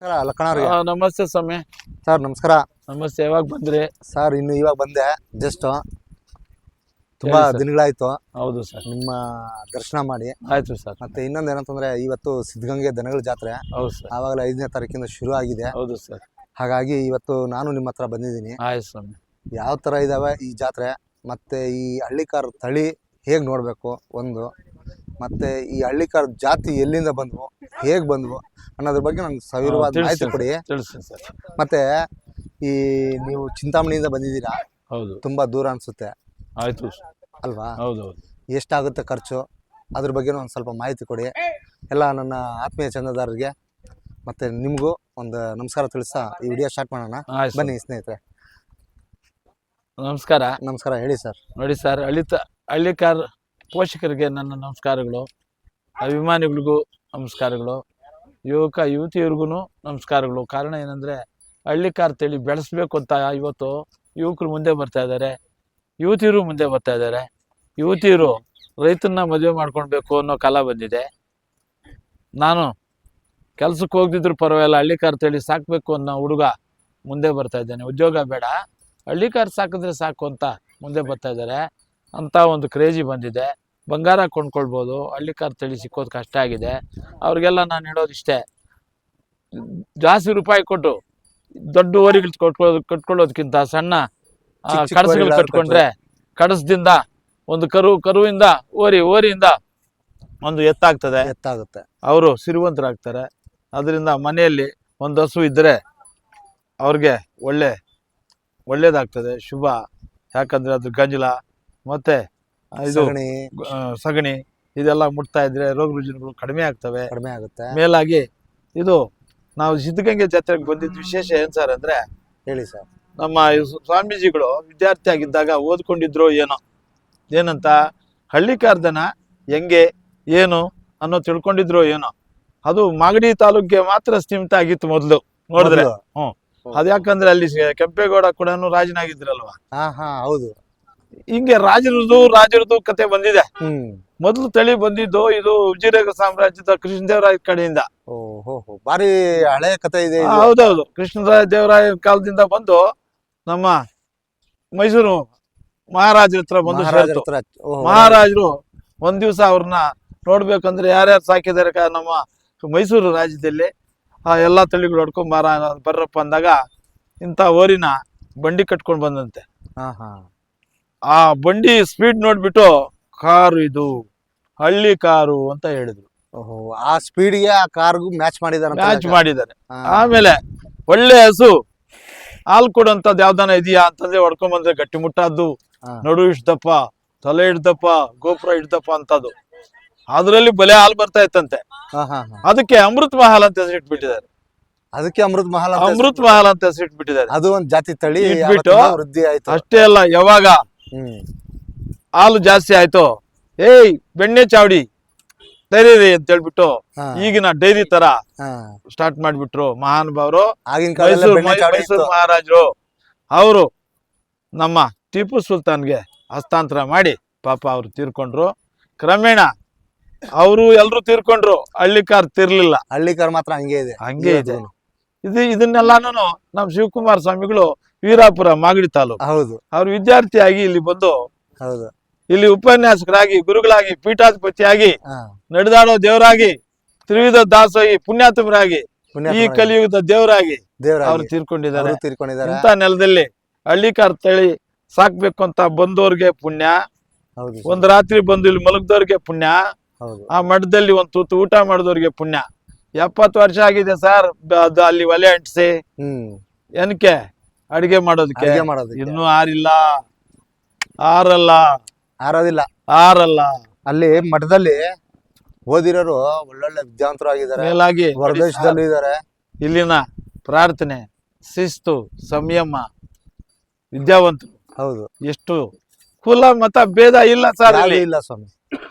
ಲಕ್ಕಣ ಅವ್ರಿಗೆ ನಮಸ್ತೆ ಸ್ವಾಮಿ. ಸರ್ ನಮಸ್ಕಾರ. ನಮಸ್ತೆ. ಯಾವಾಗ ಬಂದ್ರಿ ಸರ್? ಇನ್ನು ಇವಾಗ ಬಂದೆ, ಜಸ್ಟ್ ತುಂಬಾ ದಿನಗಳಾಯ್ತು. ಹೌದು ಸರ್, ನಿಮ್ಮ ದರ್ಶನ ಮಾಡಿ. ಆಯ್ತು ಸರ್. ಮತ್ತೆ ಇನ್ನೊಂದು ಏನಂತಂದ್ರೆ ಇವತ್ತು ಸಿದ್ಧಗಂಗೆ ದನಗಳ ಜಾತ್ರೆ. ಹೌದು ಸರ್. ಆವಾಗಲೇ 5ನೇ ತಾರೀಕಿಂದ ಶುರು ಆಗಿದೆ. ಹೌದು ಸರ್. ಹಾಗಾಗಿ ಇವತ್ತು ನಾನು ನಿಮ್ಮ ಹತ್ರ ಬಂದಿದ್ದೀನಿ. ಆಯ್ತು ಸ್ವಾಮಿ. ಯಾವ ತರ ಇದಾವೆ ಈ ಜಾತ್ರೆ, ಮತ್ತೆ ಈ ಹಳ್ಳಿಕಾರ್ ತಳಿ ಹೇಗ್ ನೋಡ್ಬೇಕು ಒಂದು, ಮತ್ತೆ ಈ ಹಳ್ಳಿಕಾರ್ ಜಾತಿ ಎಲ್ಲಿಂದ ಬಂದ್ವು, ಹೇಗ್ ಬಂದ್ವು ಅನ್ನೋದ್ರ ಬಗ್ಗೆ ನಂಗೆ ಸವಿರವಾದ ಮಾಹಿತಿ ಕೊಡಿ. ತಿಳಿಸ್ತೀನಿ ಸರ್. ಮತ್ತೆ ಈ ನೀವು ಚಿಂತಾಮಣಿಯಿಂದ ಬಂದಿದ್ದೀರಾ, ಹೌದು, ತುಂಬಾ ದೂರ ಅನ್ಸುತ್ತೆ ಆಯ್ತು ಅಲ್ವಾ? ಹೌದು. ಎಷ್ಟಾಗುತ್ತೆ ಖರ್ಚು, ಅದ್ರ ಬಗ್ಗೆ ಒಂದು ಸ್ವಲ್ಪ ಮಾಹಿತಿ ಕೊಡಿ. ಎಲ್ಲ ನನ್ನ ಆತ್ಮೀಯ ಚಂದದಾರರಿಗೆ ಮತ್ತೆ ನಿಮಗೂ ಒಂದು ನಮಸ್ಕಾರ ತಿಳಿಸ್ತಾ ಈ ವಿಡಿಯೋ ಸ್ಟಾರ್ಟ್ ಮಾಡೋಣ. ಬನ್ನಿ ಸ್ನೇಹಿತರೆ. ನಮಸ್ಕಾರ. ನಮಸ್ಕಾರ, ಹೇಳಿ ಸರ್. ನೋಡಿ ಸರ್, ಹಳ್ಳಿಕಾರ್ ಪೋಷಕರಿಗೆ ನನ್ನ ನಮಸ್ಕಾರಗಳು, ಅಭಿಮಾನಿಗಳಿಗೂ ನಮಸ್ಕಾರಗಳು, ಯುವತಿಯರಿಗೂ ನಮಸ್ಕಾರಗಳು. ಕಾರಣ ಏನಂದರೆ, ಹಳ್ಳಿಕಾರ್ ತಳಿ ಬೆಳೆಸ್ಬೇಕು ಅಂತ ಇವತ್ತು ಯುವಕರು ಮುಂದೆ ಬರ್ತಾ ಇದ್ದಾರೆ, ಯುವತಿಯರು ಮುಂದೆ ಬರ್ತಾ ಇದ್ದಾರೆ. ಯುವತಿಯರು ರೈತನ್ನ ಮದುವೆ ಮಾಡ್ಕೊಳ್ಬೇಕು ಅನ್ನೋ ಕಾಲ ಬಂದಿದೆ. ನಾನು ಕೆಲ್ಸಕ್ಕೆ ಹೋಗ್ದಿದ್ರು ಪರವಾಗಿಲ್ಲ, ಹಳ್ಳಿಕಾರ್ ತಳಿ ಸಾಕಬೇಕು ಅನ್ನೋ ಹುಡುಗ ಮುಂದೆ ಬರ್ತಾ ಇದ್ದಾನೆ. ಉದ್ಯೋಗ ಬೇಡ, ಹಳ್ಳಿಕಾರ್ ಸಾಕಿದ್ರೆ ಸಾಕು ಅಂತ ಮುಂದೆ ಬರ್ತಾ ಇದ್ದಾರೆ. ಅಂಥ ಒಂದು ಕ್ರೇಜಿ ಬಂದಿದೆ. ಬಂಗಾರ ಕೊಂಡ್ಕೊಳ್ಬೋದು, ಹಳ್ಳಿಕಾರ್ ತಳಿ ಸಿಕ್ಕೋದು ಕಷ್ಟ ಆಗಿದೆ. ಅವ್ರಿಗೆಲ್ಲ ನಾನು ಹೇಳೋದಿಷ್ಟೇ, ಜಾಸ್ತಿ ರೂಪಾಯಿ ಕೊಟ್ಟು ದೊಡ್ಡ ಓರಿಗಳು ಕಟ್ಕೊಳ್ಳೋದಕ್ಕಿಂತ ಸಣ್ಣ ಕಡಸುಗಳು ಕಟ್ಕೊಂಡ್ರೆ, ಕಡಸದಿಂದ ಒಂದು ಕರುವಿಂದ ಓರಿಯಿಂದ ಒಂದು ಎತ್ತಾಗುತ್ತೆ. ಅವರು ಸಿರಿವಂತರಾಗ್ತಾರೆ. ಅದರಿಂದ ಮನೆಯಲ್ಲಿ ಒಂದು ಹಸು ಇದ್ದರೆ ಅವ್ರಿಗೆ ಒಳ್ಳೇದಾಗ್ತದೆ, ಶುಭ. ಯಾಕಂದರೆ ಅದ್ರ ಗಂಜಲ ಮತ್ತು ಇದು ಸಗಣಿ ಇದೆಲ್ಲ ಮುಟ್ತಾ ಇದ್ರೆ ರೋಗ ರುಜಿನಗಳು ಕಡಿಮೆ ಆಗುತ್ತೆ. ಮೇಲಾಗಿ ಇದು ನಾವು ಸಿದ್ಧಗಂಗೆ ಜಾತ್ರೆಗೆ ಬಂದಿದ್ದ ವಿಶೇಷ ಏನ್ ಸರ್ ಅಂದ್ರೆ, ಹೇಳಿ ಸರ್. ನಮ್ಮ ಸ್ವಾಮೀಜಿಗಳು ವಿದ್ಯಾರ್ಥಿ ಆಗಿದ್ದಾಗ ಓದ್ಕೊಂಡಿದ್ರು ಏನಂತ ಹಳ್ಳಿಕಾರ್ ದನ ಹೆಂಗೆ ಏನು ಅನ್ನೋ ತಿಳ್ಕೊಂಡಿದ್ರು ಏನೋ. ಅದು ಮಾಗಡಿ ತಾಲೂಕಿಗೆ ಮಾತ್ರ ಸೀಮಿತ ಆಗಿತ್ತು ಮೊದಲು ನೋಡಿದ್ರೆ. ಅದ್ಯಾಕಂದ್ರೆ ಅಲ್ಲಿ ಕೆಂಪೇಗೌಡ ಕೂಡ ರಾಜನಾಗಿದ್ರಲ್ವಾ. ಹೌದು. ಹಿಂಗೆ ರಾಜರದು ಕತೆ ಬಂದಿದೆ. ಮೊದಲು ತಳಿ ಬಂದಿದ್ದು ಇದು ವಿಜಯನಗರ ಸಾಮ್ರಾಜ್ಯದ ಕೃಷ್ಣದೇವರಾಯ ಕಡೆಯಿಂದ. ಬಾರಿ ಹಳೆ ಕತೆ ಇದೆ. ಹೌದೌದು, ಕೃಷ್ಣದೇವರಾಯ ಕಾಲದಿಂದ ಬಂದು ನಮ್ಮ ಮೈಸೂರು ಮಹಾರಾಜರ ಹತ್ರ ಬಂದು ಮಹಾರಾಜರು ಒಂದ್ ದಿವ್ಸ ಅವ್ರನ್ನ ನೋಡ್ಬೇಕಂದ್ರೆ ಯಾರ್ಯಾರು ಸಾಕಿದ್ದಾರೆ ನಮ್ಮ ಮೈಸೂರು ರಾಜ್ಯದಲ್ಲಿ ಆ ಎಲ್ಲಾ ತಳಿಗಳು ಹೊಡ್ಕೊಂಡ್ ಬರ್ರಪ್ಪ ಅಂದಾಗ ಇಂಥ ಓರಿನ ಬಂಡಿ ಕಟ್ಕೊಂಡ್ ಬಂದಂತೆ. ಆ ಬಂಡಿ ಸ್ಪೀಡ್ ನೋಡ್ಬಿಟ್ಟು ಇದು ಹಳ್ಳಿ ಕಾರು ಅಂತ ಹೇಳಿದ್ರು. ಆ ಸ್ಪೀಡ್ಗೆ ಆ ಕಾರ್ಗೂ ಮ್ಯಾಚ್ ಮಾಡಿದ್ದಾರೆ. ಆಮೇಲೆ ಒಳ್ಳೆ ಹಸು ಹಾಲು ಕೊಡುವಂತದ್ದು ಯಾವ್ದಾನ ಇದೆಯಾ ಅಂತಂದ್ರೆ ಹೊಡ್ಕೊಂಡ್ ಬಂದ್ರೆ ಗಟ್ಟಿ ಮುಟ್ಟಾದ್ದು, ನಡು ಇಡ್ದಪ್ಪ, ತಲೆ ಇಡ್ದಪ್ಪ, ಗೋಪುರ ಇಡ್ದಪ್ಪ ಅಂತದ್ದು. ಅದ್ರಲ್ಲಿ ಬಲೆ ಹಾಲು ಬರ್ತಾ ಇತ್ತಂತೆ. ಅದಕ್ಕೆ ಅಮೃತ್ ಮಹಲ್ ಅಂತ ಹೆಸರಿಟ್ಬಿಟ್ಟಿದ್ದಾರೆ. ಅಮೃತ್ ಮಹಲ್ ಅಂತ ಹೆಸರಿಟ್ಬಿಟ್ಟಿದ್ದಾರೆ. ಅದು ಒಂದು ಜಾತಿ ತಳಿ ಇಟ್ಬಿಟ್ಟು ವೃದ್ಧಿ ಆಯ್ತು. ಅಷ್ಟೇ ಅಲ್ಲ, ಯಾವಾಗ ಹಾಲು ಜಾಸ್ತಿ ಆಯ್ತು, ಬೆಣ್ಣೆ ಚಾವಡಿ ಡೈರಿ ಅಂತ ಹೇಳ್ಬಿಟ್ಟು ಈಗಿನ ಡೈರಿ ತರ ಸ್ಟಾರ್ಟ್ ಮಾಡ್ಬಿಟ್ರು ಮಹಾನುಭಾವರು. ಮೈಸೂರು ಮಹಾರಾಜರು ಅವರು ನಮ್ಮ ಟಿಪ್ಪು ಸುಲ್ತಾನ್ಗೆ ಹಸ್ತಾಂತರ ಮಾಡಿ ಪಾಪ ಅವ್ರು ತೀರ್ಕೊಂಡ್ರು. ಕ್ರಮೇಣ ಅವರು ಎಲ್ರು ತೀರ್ಕೊಂಡ್ರು, ಹಳ್ಳಿಕಾರ್ ತೀರ್ಲಿಲ್ಲ. ಹಳ್ಳಿಕಾರ್ ಮಾತ್ರ ಹಂಗೆ ಇದೆ. ಇದನ್ನೆಲ್ಲಾನು ನಮ್ ಶಿವಕುಮಾರ ಸ್ವಾಮಿಗಳು ವೀರಾಪುರ ಮಾಗಡಿ ತಾಲೂಕು. ಹೌದು. ಅವ್ರು ವಿದ್ಯಾರ್ಥಿಯಾಗಿ ಇಲ್ಲಿ ಬಂದು ಹೌದು ಇಲ್ಲಿ ಉಪನ್ಯಾಸಕರಾಗಿ, ಗುರುಗಳಾಗಿ, ಪೀಠಾಧಿಪತಿಯಾಗಿ, ನಡೆದಾಡೋ ದೇವರಾಗಿ, ತ್ರಿವಿಧ ದಾಸೋಹಿ ಪುಣ್ಯಾತ್ಮರಾಗಿ, ಈ ಕಲಿಯುಗದ ದೇವರಾಗಿ ಅವ್ರು ತೀರ್ಕೊಂಡಿದ್ದಾರೆ. ಇಂಥ ನೆಲದಲ್ಲಿ ಹಳ್ಳಿಕಾರ್ ತಳಿ ಸಾಕ್ಬೇಕು ಅಂತ ಬಂದವ್ರಿಗೆ ಪುಣ್ಯ, ಒಂದ್ ರಾತ್ರಿ ಬಂದು ಇಲ್ಲಿ ಮಲಗ್ದವ್ರಿಗೆ ಪುಣ್ಯ, ಆ ಮಠದಲ್ಲಿ ಒಂದ್ ತುತ್ತು ಊಟ ಮಾಡಿದವ್ರಿಗೆ ಪುಣ್ಯ. 70 ವರ್ಷ ಆಗಿದೆ ಸರ್ ಅದು ಅಲ್ಲಿ ಒಲೆ ಅಂಟಿಸಿ ಏನಕ್ಕೆ ಅಡಿಗೆ ಮಾಡೋದಕ್ಕೆ. ಇನ್ನೂ ಆರಲ್ಲ. ಅಲ್ಲಿ ಮಠದಲ್ಲಿ ಓದಿರೋರು ಒಳ್ಳೊಳ್ಳೆ ವಿದ್ಯಾವಂತರು ಆಗಿದ್ದಾರೆ, ಮೇಲಾಗಿ ಹೊರದೇಶದಲ್ಲೂ ಇದ್ದಾರೆ. ಇಲ್ಲಿನ ಪ್ರಾರ್ಥನೆ, ಶಿಸ್ತು, ಸಂಯಮ, ವಿದ್ಯಾವಂತರು. ಹೌದು. ಎಷ್ಟು ಕುಲ ಮತ ಭೇದ ಇಲ್ಲ ಸರ್, ಇಲ್ಲ ಸ್ವಾಮಿ.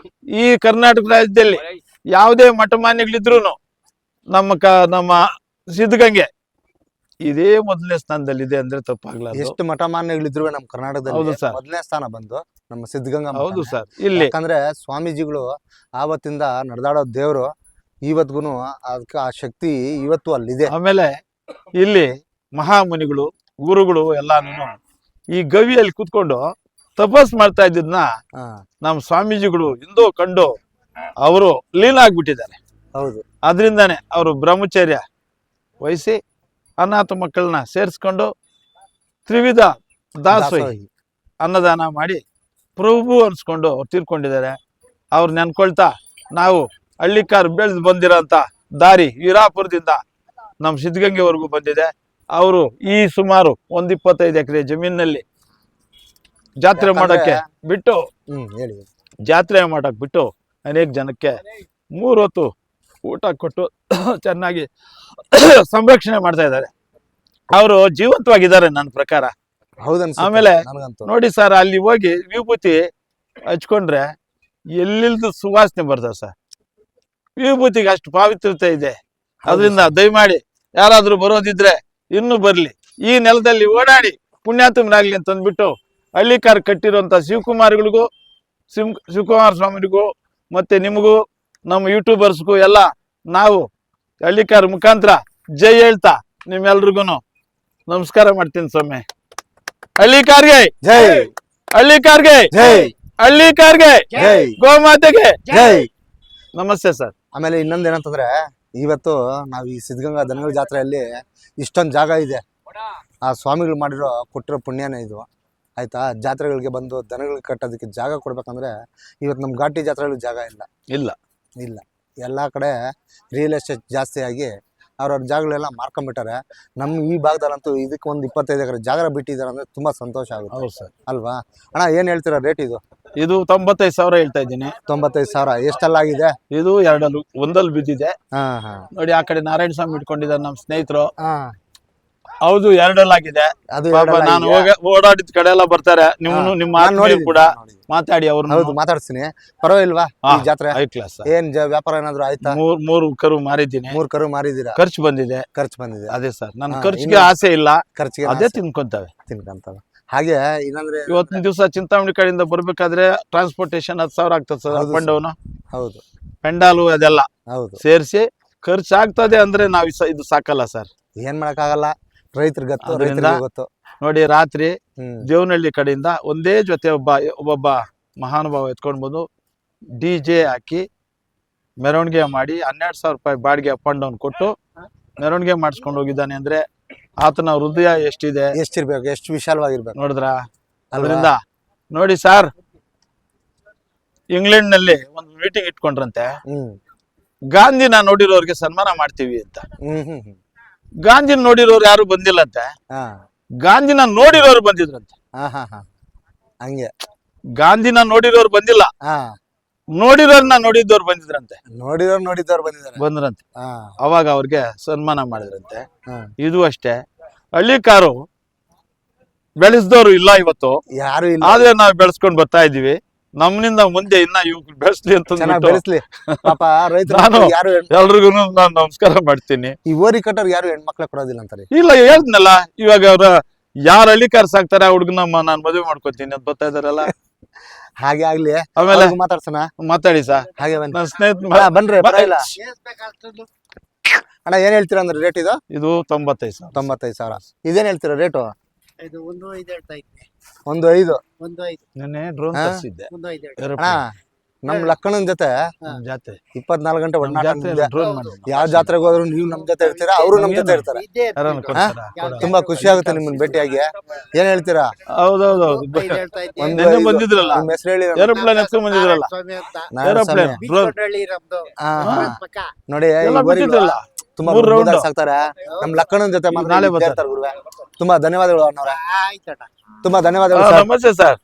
ಈ ಕರ್ನಾಟಕ ರಾಜ್ಯದಲ್ಲಿ ಯಾವುದೇ ಮಠಮಾನ್ಯಗಳಿದ್ರು ನಮ್ಮ ಸಿದ್ಧಗಂಗೆ ಇದೇ ಮೊದಲನೇ ಸ್ಥಾನದಲ್ಲಿದೆ ಅಂದ್ರೆ ತಪ್ಪಾಗ್ಲಾರ್ದು. ಎಷ್ಟು ಮಠಮಾನ್ಯಗಳಿದ್ರು ನಮ್ಮ ಕರ್ನಾಟಕದಲ್ಲಿ ಮೊದಲನೇ ಸ್ಥಾನ ಬಂದು ನಮ್ಮ ಸಿದ್ಧಗಂಗಾ. ಹೌದು ಸರ್. ಇಲ್ಲಿ ಯಾಕಂದ್ರೆ ಸ್ವಾಮೀಜಿಗಳು ಆವತ್ತಿಂದ ನಡೆದಾಡೋ ದೇವ್ರು ಇವತ್ಗುನು ಅದಕ್ಕೆ ಆ ಶಕ್ತಿ ಇವತ್ತು ಅಲ್ಲಿದೆ. ಆಮೇಲೆ ಇಲ್ಲಿ ಮಹಾಮುನಿಗಳು ಗುರುಗಳು ಎಲ್ಲಾನು ಈ ಗವಿಯಲ್ಲಿ ಕೂತ್ಕೊಂಡು ತಪಸ್ ಮಾಡ್ತಾ ಇದ್ದಿದ್ನ ಹಾ ನಮ್ಮ ಸ್ವಾಮೀಜಿಗಳು ಇಂದು ಕಂಡು ಅವರು ಲೀನ ಆಗ್ಬಿಟ್ಟಿದ್ದಾರೆ. ಹೌದು. ಅದರಿಂದಾನೆ ಅವರು ಬ್ರಹ್ಮಚರ್ಯ ವಹಿಸಿ ಅನಾಥ ಮಕ್ಕಳನ್ನ ಸೇರಿಸ್ಕೊಂಡು ತ್ರಿವಿಧ ದಾಸೋಹಿ ಅನ್ನದಾನ ಮಾಡಿ ಪ್ರಭು ಅನ್ಸ್ಕೊಂಡು ಅವ್ರು ತೀರ್ಕೊಂಡಿದ್ದಾರೆ. ಅವ್ರು ನೆನ್ಕೊಳ್ತಾ ನಾವು ಹಳ್ಳಿಕಾರ್ ಬೆಳೆದು ಬಂದಿರೋಂಥ ದಾರಿ ವೀರಾಪುರದಿಂದ ನಮ್ಮ ಸಿದ್ಧಗಂಗೆವರೆಗೂ ಬಂದಿದೆ. ಅವರು ಈ ಸುಮಾರು 125 ಎಕರೆ ಜಮೀನಿನಲ್ಲಿ ಜಾತ್ರೆ ಮಾಡಕ್ಕೆ ಬಿಟ್ಟು ಹೇಳಿ. ಜಾತ್ರೆ ಮಾಡಕ್ ಬಿಟ್ಟು ಅನೇಕ ಜನಕ್ಕೆ 3 ಹೊತ್ತು ಊಟ ಕೊಟ್ಟು ಚೆನ್ನಾಗಿ ಸಂರಕ್ಷಣೆ ಮಾಡ್ತಾ ಇದ್ದಾರೆ. ಅವರು ಜೀವಂತವಾಗಿದ್ದಾರೆ ನನ್ನ ಪ್ರಕಾರ. ಆಮೇಲೆ ನೋಡಿ ಸರ್, ಅಲ್ಲಿ ಹೋಗಿ ವಿಭೂತಿ ಹಚ್ಕೊಂಡ್ರೆ ಎಲ್ಲಿಲ್ದ ಸುವಾಸನೆ ಬರ್ತದೆ ಸರ್. ವಿಭೂತಿಗೆ ಅಷ್ಟು ಪಾವಿತ್ರತೆ ಇದೆ. ಅದರಿಂದ ದಯಮಾಡಿ ಯಾರಾದ್ರೂ ಬರೋದಿದ್ರೆ ಇನ್ನೂ ಬರ್ಲಿ, ಈ ನೆಲದಲ್ಲಿ ಓಡಾಡಿ ಪುಣ್ಯಾತ್ಮರಾಗ್ಲಿ ಅಂತ ಅಂದ್ಬಿಟ್ಟು ಹಳ್ಳಿಕಾರ್ ಕಟ್ಟಿರುವಂತ ಶಿವಕುಮಾರಿಗಳಿಗೂ ಶಿವಕುಮಾರ ಸ್ವಾಮಿಗಳಿಗೂ ಮತ್ತೆ ನಿಮಗೂ ನಮ್ಮ ಯೂಟ್ಯೂಬರ್ಸ್ಗೂ ಎಲ್ಲ ನಾವು ಹಳ್ಳಿಕಾರ್ ಮುಖಾಂತರ ಜೈ ಹೇಳ್ತಾ ನಿಮ್ಮೆಲ್ರಿಗೂ ನಮಸ್ಕಾರ ಮಾಡ್ತೀನಿ ಸ್ವಾಮಿ. ಹಳ್ಳಿಕಾರ್ಗೆ ಜೈ, ಹಳ್ಳಿಕಾರ್ಗೆ ಜೈ, ಹಳ್ಳಿಕಾರ್ಗೆ ಜೈ, ಗೋಮಾತೆಗೆ ಜೈ. ನಮಸ್ತೆ ಸರ್. ಆಮೇಲೆ ಇನ್ನೊಂದ್ ಏನಂತಂದ್ರೆ, ಇವತ್ತು ನಾವು ಈ ಸಿದ್ಧಗಂಗಾ ದನಗಳ ಜಾತ್ರೆಯಲ್ಲಿ ಇಷ್ಟೊಂದು ಜಾಗ ಇದೆ. ಆ ಸ್ವಾಮಿಗಳು ಕೊಟ್ಟಿರೋ ಪುಣ್ಯನೇ ಇದು. ಆಯ್ತಾ? ಜಾತ್ರೆಗಳಿಗೆ ಬಂದು ದನಗಳಿಗೆ ಕಟ್ಟೋದಕ್ಕೆ ಜಾಗ ಕೊಡ್ಬೇಕಂದ್ರೆ ಇವತ್ತು ನಮ್ಮ ಘಾಟಿ ಜಾತ್ರೆಗಳಿಗೆ ಜಾಗ ಇಲ್ಲ. ಎಲ್ಲ ಕಡೆ ರಿಯಲ್ ಎಸ್ಟೇಟ್ ಜಾಸ್ತಿ ಆಗಿ ಅವ್ರವ್ರ ಜಾಗಗಳೆಲ್ಲ ಮಾರ್ಕೊಂಡ್ಬಿಟ್ಟಾರೆ. ನಮ್ಮ ಈ ಭಾಗದಲ್ಲಂತೂ ಇದಕ್ಕೆ ಒಂದು 25 ಎಕರೆ ಜಾಗ ಬಿಟ್ಟಿದ್ದಾರೆ ಅಂದ್ರೆ ತುಂಬಾ ಸಂತೋಷ ಆಗುತ್ತೆ. ಹೌದು ಸರ್. ಅಲ್ವಾ ಅಣ್ಣ? ಏನ್ ಹೇಳ್ತೀರಾ ರೇಟ್ ಇದು? ಇದು 95,000 ಹೇಳ್ತಾ ಇದ್ದೀನಿ. 95,000 ಎಷ್ಟೆಲ್ಲ ಆಗಿದೆ? ಇದು ಒಂದಲ್ಲಿ ಬಿದ್ದಿದೆ. ಹಾ ಹಾ ನೋಡಿ, ಆ ಕಡೆ ನಾರಾಯಣ ಸ್ವಾಮಿ ಇಟ್ಕೊಂಡಿದ್ದಾರೆ ನಮ್ಮ ಸ್ನೇಹಿತರು. ಹಾ, ಹೌದು, 2 ಆಗಿದೆ. ಅದು ಪಾಪ ನಾನು ಓಡಾಡಿದ ಕಡೆ ಎಲ್ಲ ಬರ್ತಾರೆ. ನಿಮ್ಮ ಆತ್ಮೀಯರು ಕೂಡ ಮಾತಾಡಿ ಅವ್ರನ್ನ. ಹೌದು, ಮಾತಾಡ್ತೀನಿ. ಪರವಾಗಿಲ್ವಾ ಈ ಜಾತ್ರೆ? High class. ಏನ್ ವ್ಯಾಪಾರ ಏನಾದ್ರು ಆಯ್ತಾ? ಮೂರು ಕರು ಮಾರಿದ್ದೀನಿ. 3 ಕರು ಮಾರಿದೀರಾ? ಖರ್ಚು ಬಂದಿದೆ. ಅದೇ ಸರ್, ನನ್ನ ಖರ್ಚಿಗೆ ಆಸೆ ಇಲ್ಲ. ಖರ್ಚಿಗೆ ಅದೇ ತಿನ್ಕೊಂತವೆ. ಹಾಗೆ ಇನ್ನಂದ್ರೆ ಇವತ್ತಿನ ದಿವಸ ಚಿಂತಾಮಣಿ ಕಡೆಯಿಂದ ಬರ್ಬೇಕಾದ್ರೆ ಟ್ರಾನ್ಸ್ಪೋರ್ಟೇಶನ್ 10,000 ಆಗ್ತದೆ ಸರ್. Up and down. ಹೌದು. ಪೆಂಡಾಲು ಅದೆಲ್ಲ ಹೌದು ಸೇರಿಸಿ ಖರ್ಚು ಆಗ್ತದೆ ಅಂದ್ರೆ ನಾವು ಇದು ಸಾಕಲ್ಲ ಸರ್. ಏನ್ ಮಾಡಕ್ಕಾಗಲ್ಲ, ರೈತರಿಗೆ ಗೊತ್ತು. ನೋಡಿ, ರಾತ್ರಿ ದೇವನಹಳ್ಳಿ ಕಡೆಯಿಂದ ಒಂದೇ ಜೊತೆ ಒಬ್ಬೊಬ್ಬ ಮಹಾನುಭಾವ ಎತ್ಕೊಂಡು ಬಂದು DJ ಹಾಕಿ ಮೆರವಣಿಗೆ ಮಾಡಿ 12,000 ರೂಪಾಯಿ ಬಾಡಿಗೆ ಅಪ್ ಅಂಡ್ ಡೌನ್ ಕೊಟ್ಟು ಮೆರವಣಿಗೆ ಮಾಡಿಸ್ಕೊಂಡು ಹೋಗಿದ್ದಾನೆ ಅಂದ್ರೆ ಆತನ ಹೃದಯ ಎಷ್ಟಿರ್ಬೇಕು, ಎಷ್ಟು ವಿಶಾಲವಾಗಿರ್ಬೇಕು ನೋಡಿದ್ರ. ಅದರಿಂದ ನೋಡಿ ಸರ್, ಇಂಗ್ಲೆಂಡ್ ನಲ್ಲಿ ಒಂದು ಮೀಟಿಂಗ್ ಇಟ್ಕೊಂಡ್ರಂತೆ. ಗಾಂಧಿನ ನೋಡಿರೋರಿಗೆ ಸನ್ಮಾನ ಮಾಡ್ತೀವಿ ಅಂತ. ಗಾಂಧಿನ ನೋಡಿರೋರು ಯಾರು ಬಂದಿಲ್ಲಂತೆ. ಗಾಂಧಿನ ನೋಡಿರೋರು ಬಂದಿದ್ರಂತೆ. ಹಂಗೆ ಗಾಂಧಿನ ನೋಡಿರೋರು ಬಂದಿಲ್ಲ, ನೋಡಿರೋರ್ನ ನೋಡಿದ್ದವ್ರು ಬಂದಿದ್ರಂತೆ. ನೋಡಿದವ್ರು ಬಂದ್ರಂತೆ. ಅವಾಗ ಅವ್ರಿಗೆ ಸನ್ಮಾನ ಮಾಡಿದ್ರಂತೆ. ಇದು ಅಷ್ಟೇ, ಹಳ್ಳಿಕಾರು ಬೆಳೆಸಿದವರು ಇಲ್ಲ ಇವತ್ತು, ಯಾರು ಇಲ್ಲ. ಆದ್ರೆ ನಾವು ಬೆಳೆಸ್ಕೊಂಡ್ ಬರ್ತಾ ಇದೀವಿ. ನಮ್ಮಿಂದ ಮುಂದೆ ಇನ್ನ ಇವ್ರು ಬೆಳೆಸ್ಲಿ ಅಂತ ಪಾಪ ರೈತರು ಯಾರು ಎಲ್ರಿಗೂ ನಾನು ನಮಸ್ಕಾರ ಮಾಡ್ತೀನಿ. ಈ ಓರಿ ಕಟ್ಟೋರು ಯಾರು ಹೆಣ್ಮಕ್ಳ ಕೊಡೋದಿಲ್ಲ ಅಂತಾರೆ. ಇಲ್ಲ, ಹೇಳ್ತೀನಲ್ಲ, ಇವಾಗ ಅವ್ರ ಯಾರು ಹಳ್ಳಿಕಾರ್ ಸಾಕ್ತಾರೆ ಆ ಹುಡುಗನಮ್ಮ ನಾನ್ ಮದುವೆ ಮಾಡ್ಕೊತೀನಿ ಅಂತ ಬರ್ತಾ ಇದಾರಲ್ಲ. ಹಾಗೆ ಆಗ್ಲಿ. ಆಮೇಲೆ ಮಾತಾಡ್ಸೋಣ, ಮಾತಾಡಿ ಸರ್. ಹಾಗೆ ನನ್ನ ಸ್ನೇಹಿತ ಬನ್ರಿ. ಅಣ್ಣ ಏನ್ ಹೇಳ್ತೀರಾ ಅಂದ್ರೆ ರೇಟ್ ಇದು? ಇದು 95,000. 95,000. ಇದೇನ್ ಹೇಳ್ತೀರಾ ರೇಟು? 1.5. 1.5. ನೆನ್ನೆ ಡ್ರೋನ್ ತರಿಸಿದ್ದೆ. ನಮ್ ಲಕ್ಕಣನ್ ಜೊತೆ ಜಾತ್ರೆ 24 ಗಂಟೆ ಡ್ರೋನ್ ಮಾಡಿ. ಯಾವ ಜಾತ್ರೆಗೆ ಹೋದ್ರು ನೀವು ನಮ್ ಜೊತೆ ಇರ್ತೀರಾ, ಅವರು ನಮ್ ಜೊತೆ ಇರ್ತಾರೆ. ತುಂಬಾ ಖುಷಿ ಆಗುತ್ತೆ ನಿಮ್ಮನ್ನ ಭೇಟಿಯಾಗಿ. ಏನ್ ಹೇಳ್ತೀರಾ? ಹೌದೌದು, ಬಂದಿದ್ರಲ್ಲ, ನಿಮ್ಮ ಹೆಸರು ಹೇಳಿ. ಏರೋಪ್ಲೇನ್ ಎತ್ಕೊಂಡ್ ಬಂದಿದ್ರಲ್ಲ, ಏರೋಪ್ಲೇನ್ ಡ್ರೋನ್ ನೋಡಿ. ತುಂಬಾ ಸಾಕ್ತಾರೆ. ನಮ್ ಲಕ್ಕಣನ್ ಜೊತೆ ನಾಳೆ ಬರ್ತಾರೆ ಗುರುವೆ. ತುಂಬಾ ಧನ್ಯವಾದಗಳು ಅಣ್ಣವ್ರೆ. ತುಂಬಾ ಧನ್ಯವಾದಗಳು. ನಮಸ್ತೆ ಸರ್.